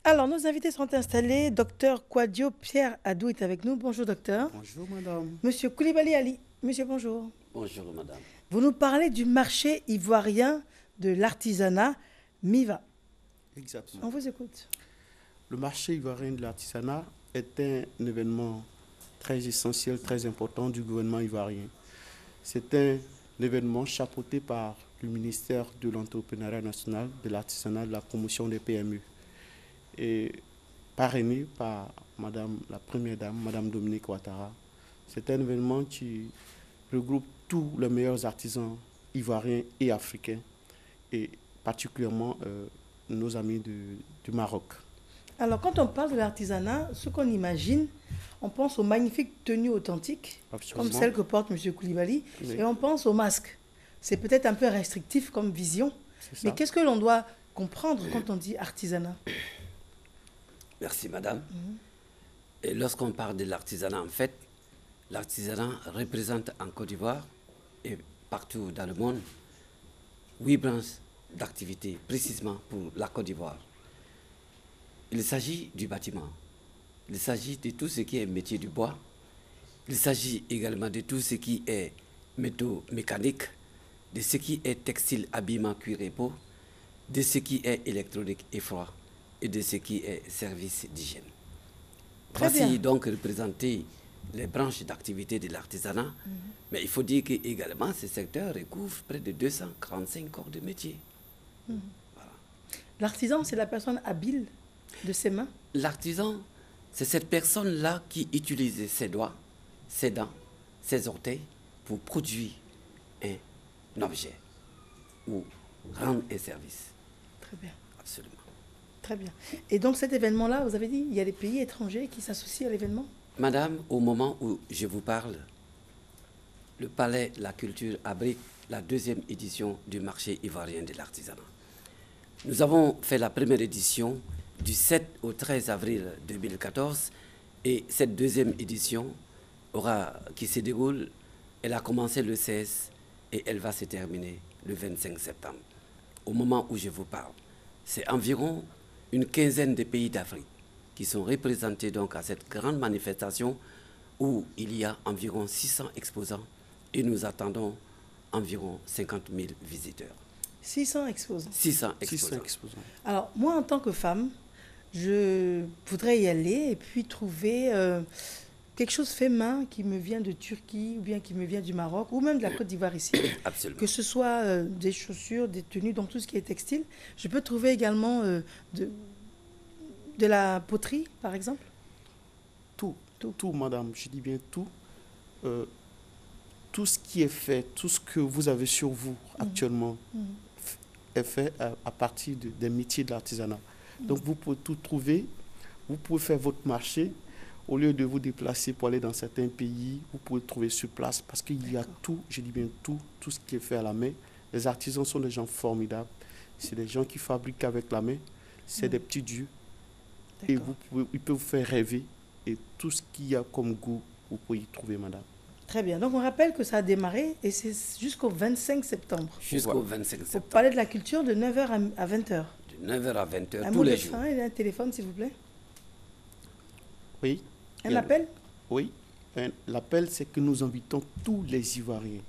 Alors, nos invités sont installés. Docteur Kouadio Pierre Adou est avec nous. Bonjour, docteur. Bonjour, madame. Monsieur Koulibaly Ali. Monsieur, bonjour. Bonjour, madame. Vous nous parlez du marché ivoirien de l'artisanat MIVA. Exactement. On vous écoute. Le marché ivoirien de l'artisanat est un événement très essentiel, très important du gouvernement ivoirien. C'est un événement chapeauté par le ministère de l'Entrepreneuriat national, de l'artisanat, de la promotion des PME et parrainé par madame, la première dame, madame Dominique Ouattara. C'est un événement qui regroupe tous les meilleurs artisans ivoiriens et africains et particulièrement nos amis du Maroc. Alors, quand on parle de l'artisanat, ce qu'on imagine, on pense aux magnifiques tenues authentiques, Absolument. comme celles que porte M. Koulibaly, Oui. et on pense aux masques. C'est peut-être un peu restrictif comme vision, mais qu'est-ce que l'on doit comprendre quand on dit artisanat? Merci, madame. Et lorsqu'on parle de l'artisanat, en fait, l'artisanat représente en Côte d'Ivoire et partout dans le monde 8 branches d'activité, précisément pour la Côte d'Ivoire. Il s'agit du bâtiment, il s'agit de tout ce qui est métier du bois, il s'agit également de tout ce qui est métaux mécaniques, de ce qui est textile, habillement, cuir et peau, de ce qui est électronique et froid, et de ce qui est service d'hygiène. Très Voici bien. donc représenter les branches d'activité de l'artisanat, mais il faut dire que également ce secteur recouvre près de 245 corps de métier. L'artisan, c'est la personne habile de ses mains. L'artisan, c'est cette personne-là qui utilise ses doigts, ses dents, ses orteils pour produire un objet ou rendre un service. Très bien. Absolument. Très bien. Et donc cet événement-là, vous avez dit, il y a des pays étrangers qui s'associent à l'événement? Madame, au moment où je vous parle, le Palais de la Culture abrite la 2e édition du marché ivoirien de l'artisanat. Nous avons fait la première édition du 7 au 13 avril 2014 et cette 2e édition qui se déroule, elle a commencé le 16 et elle va se terminer le 25 septembre. Au moment où je vous parle, c'est environ une quinzaine de pays d'Afrique qui sont représentés donc à cette grande manifestation où il y a environ 600 exposants et nous attendons environ 50 000 visiteurs. 600 exposants. 600 600 exposants. exposants. Alors, moi, en tant que femme, je voudrais y aller et puis trouver quelque chose fait main qui me vient de Turquie ou bien qui me vient du Maroc ou même de la Côte d'Ivoire ici. Absolument. Que ce soit des chaussures, des tenues, donc tout ce qui est textile. Je peux trouver également de la poterie, par exemple. Tout, madame, je dis bien tout. Tout ce qui est fait, tout ce que vous avez sur vous actuellement est fait à partir des métiers de l'artisanat. Donc vous pouvez tout trouver, vous pouvez faire votre marché. Au lieu de vous déplacer pour aller dans certains pays, vous pouvez trouver sur place parce qu'il y a tout, je dis bien tout ce qui est fait à la main. Les artisans sont des gens formidables. C'est des gens qui fabriquent avec la main. C'est des petits dieux. Et ils peuvent vous faire rêver. Et tout ce qu'il y a comme goût, vous pouvez y trouver, madame. Très bien. Donc, on rappelle que ça a démarré et c'est jusqu'au 25 septembre. Jusqu'au 25 Au septembre. Palais de la Culture de 9h à 20h. De 9h à 20h Un tous mot de les jours. fin et un téléphone, s'il vous plaît. Oui. Un appel? Oui. L'appel, c'est que nous invitons tous les Ivoiriens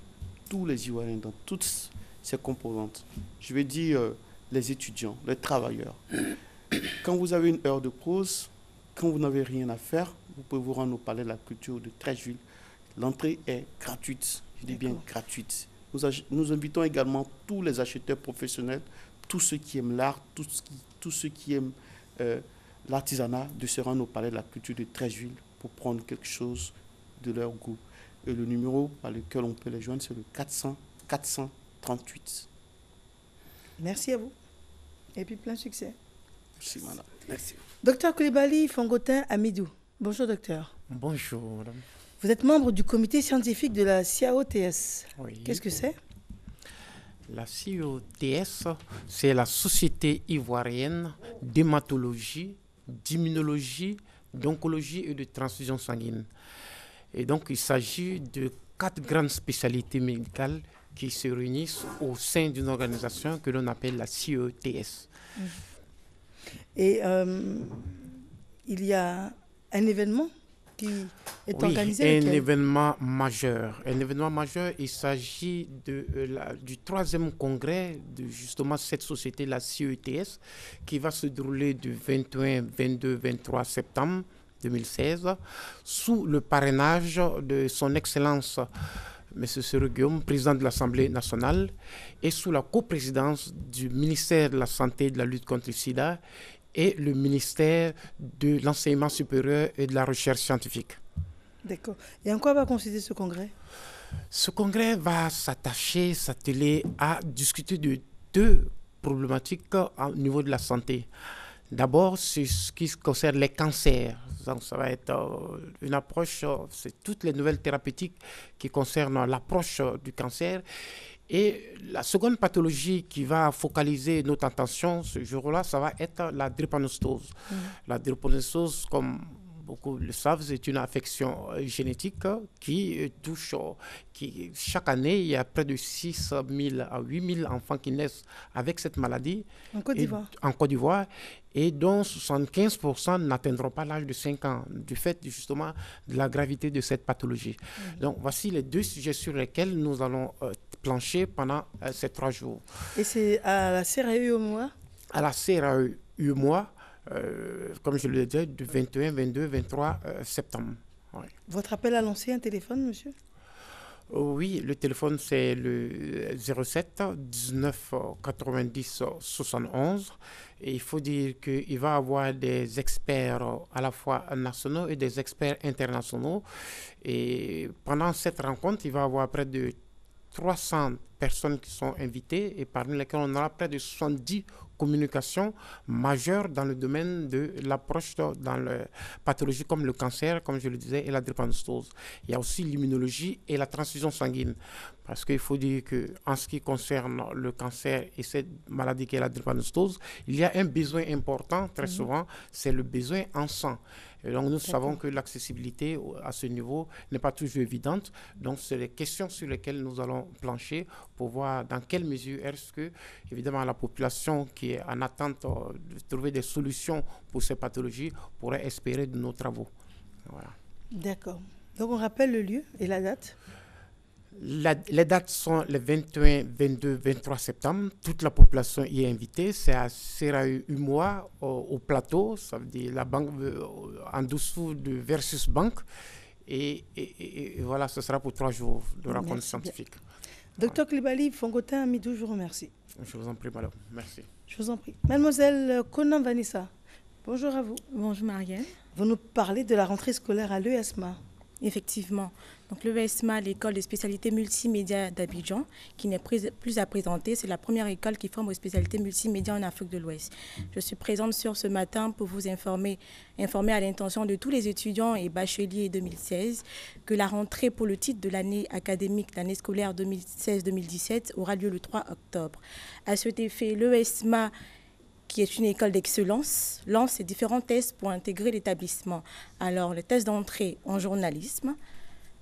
dans toutes ces composantes. Je vais dire les étudiants, les travailleurs. Quand vous avez une heure de pause, quand vous n'avez rien à faire, vous pouvez vous rendre au Palais de la Culture de Treichville. L'entrée est gratuite, je dis bien gratuite. Nous invitons également tous les acheteurs professionnels, tous ceux qui aiment l'art, tous ceux qui aiment l'artisanat, de se rendre au Palais de la Culture de Treichville pour prendre quelque chose de leur goût. Et le numéro par lequel on peut les joindre, c'est le 438. Merci à vous. Et puis plein succès. Merci, madame. Merci. Docteur Koulibaly Fongotin Amidou. Bonjour, docteur. Bonjour, madame. Vous êtes membre du comité scientifique de la CIAO-TS. Oui. Qu'est-ce que c'est? La CIOTS, c'est la Société ivoirienne d'hématologie, d'immunologie, d'oncologie et de transfusion sanguine. Et donc, il s'agit de 4 grandes spécialités médicales qui se réunissent au sein d'une organisation que l'on appelle la CIOTS. Et il y a un événement qui est organisé. Un événement majeur. Un événement majeur, il s'agit du 3e congrès de justement cette société, la CETS, qui va se dérouler du 21, 22, 23 septembre 2016, sous le parrainage de son Excellence M. Sérou Guillaume, président de l'Assemblée nationale, et sous la coprésidence du ministère de la Santé et de la lutte contre le sida et le ministère de l'Enseignement supérieur et de la recherche scientifique. D'accord. Et en quoi va consister ce congrès? Ce congrès va s'atteler à discuter de 2 problématiques au niveau de la santé. D'abord, c'est ce qui concerne les cancers. Donc, ça va être une approche, c'est toutes les nouvelles thérapeutiques qui concernent l'approche du cancer. Et la seconde pathologie qui va focaliser notre attention ce jour-là, ça va être la drépanocytose. La drépanocytose, comme beaucoup le savent, c'est une affection génétique qui touche, chaque année, il y a près de 6 000 à 8 000 enfants qui naissent avec cette maladie. En Côte d'Ivoire. En Côte d'Ivoire, et dont 75% n'atteindront pas l'âge de 5 ans, du fait justement de la gravité de cette pathologie. Donc voici les 2 sujets sur lesquels nous allons plancher pendant ces 3 jours. Et c'est à la CRAE-UMOA? À la CRAE-UMOA, comme je le disais, du 21, 22, 23 septembre. Ouais. Votre appel à lancer un téléphone, monsieur? Oui, le téléphone c'est le 07 19 90 71. Et il faut dire qu'il va y avoir des experts à la fois nationaux et des experts internationaux. Et pendant cette rencontre, il va y avoir près de 300 personnes qui sont invitées et parmi lesquelles on aura près de 70 communications majeures dans le domaine de l'approche dans les pathologies comme le cancer, comme je le disais, et la drépanocytose. Il y a aussi l'immunologie et la transfusion sanguine. Parce qu'il faut dire qu'en ce qui concerne le cancer et cette maladie qui est la drépanocytose, il y a un besoin important, très souvent, c'est le besoin en sang. Et donc nous savons que l'accessibilité à ce niveau n'est pas toujours évidente. Donc c'est les questions sur lesquelles nous allons plancher pour voir dans quelle mesure est-ce que, évidemment, la population qui est en attente de trouver des solutions pour ces pathologies pourrait espérer de nos travaux. Voilà. D'accord. Donc on rappelle le lieu et la date? Les dates sont les 21, 22, 23 septembre. Toute la population y est invitée. C'est à CRAE-UMOA au plateau, ça veut dire la banque en dessous de Versus Bank. Et voilà, ce sera pour 3 jours de rencontre scientifique. Docteur Coulibaly Fongotin Amidou, je vous remercie. Je vous en prie, madame. Merci. Je vous en prie. Mademoiselle Conan Vanessa, bonjour à vous. Bonjour Marielle. Vous nous parlez de la rentrée scolaire à l'ESMA. Effectivement. Donc l'ESMA, l'école de spécialité multimédia d'Abidjan, qui n'est plus à présenter, c'est la première école qui forme aux spécialités multimédia en Afrique de l'Ouest. Je suis présente sur ce matin pour vous informer à l'intention de tous les étudiants et bacheliers 2016 que la rentrée pour le titre de l'année académique, l'année scolaire 2016-2017, aura lieu le 3 octobre. À cet effet, l'ESMA, qui est une école d'excellence, lance ses différents tests pour intégrer l'établissement. Alors, les tests d'entrée en journalisme,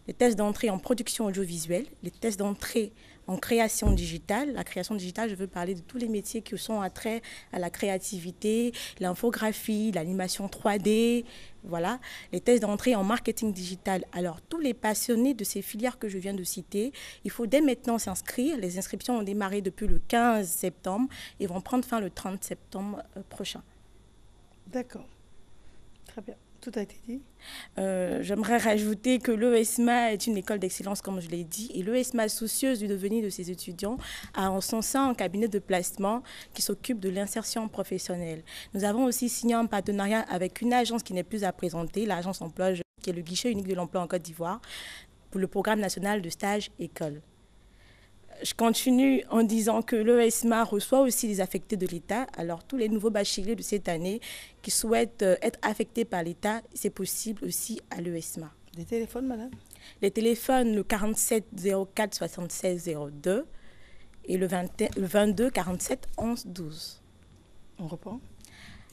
les tests d'entrée en production audiovisuelle, les tests d'entrée en création digitale. La création digitale, je veux parler de tous les métiers qui sont attraits à la créativité, l'infographie, l'animation 3D, voilà. Les tests d'entrée en marketing digital. Alors, tous les passionnés de ces filières que je viens de citer, il faut dès maintenant s'inscrire. Les inscriptions ont démarré depuis le 15 septembre et vont prendre fin le 30 septembre prochain. D'accord. Très bien. Tout a été dit. J'aimerais rajouter que l'ESMA est une école d'excellence, comme je l'ai dit, et l'ESMA, soucieuse du devenir de ses étudiants, a en son sein un cabinet de placement qui s'occupe de l'insertion professionnelle. Nous avons aussi signé un partenariat avec une agence qui n'est plus à présenter, l'agence Emploi, qui est le guichet unique de l'emploi en Côte d'Ivoire, pour le programme national de stage école. Je continue en disant que l'ESMA reçoit aussi les affectés de l'État. Alors, tous les nouveaux bacheliers de cette année qui souhaitent être affectés par l'État, c'est possible aussi à l'ESMA. Des téléphones, madame? Les téléphones, le 47 04 76 02 et le 22 47 11 12. On reprend?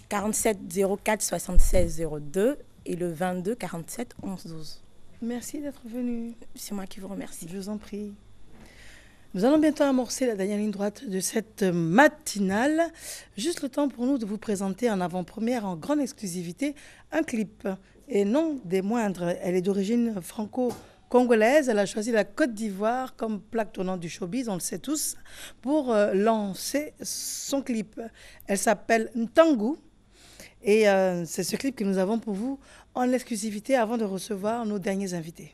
47 04 76 02 et le 22 47 11 12. Merci d'être venu. C'est moi qui vous remercie. Je vous en prie. Nous allons bientôt amorcer la dernière ligne droite de cette matinale. Juste le temps pour nous de vous présenter en avant-première, en grande exclusivité, un clip. Et non des moindres, elle est d'origine franco-congolaise. Elle a choisi la Côte d'Ivoire comme plaque tournante du showbiz, on le sait tous, pour lancer son clip. Elle s'appelle Ntangu. Et c'est ce clip que nous avons pour vous en exclusivité avant de recevoir nos derniers invités.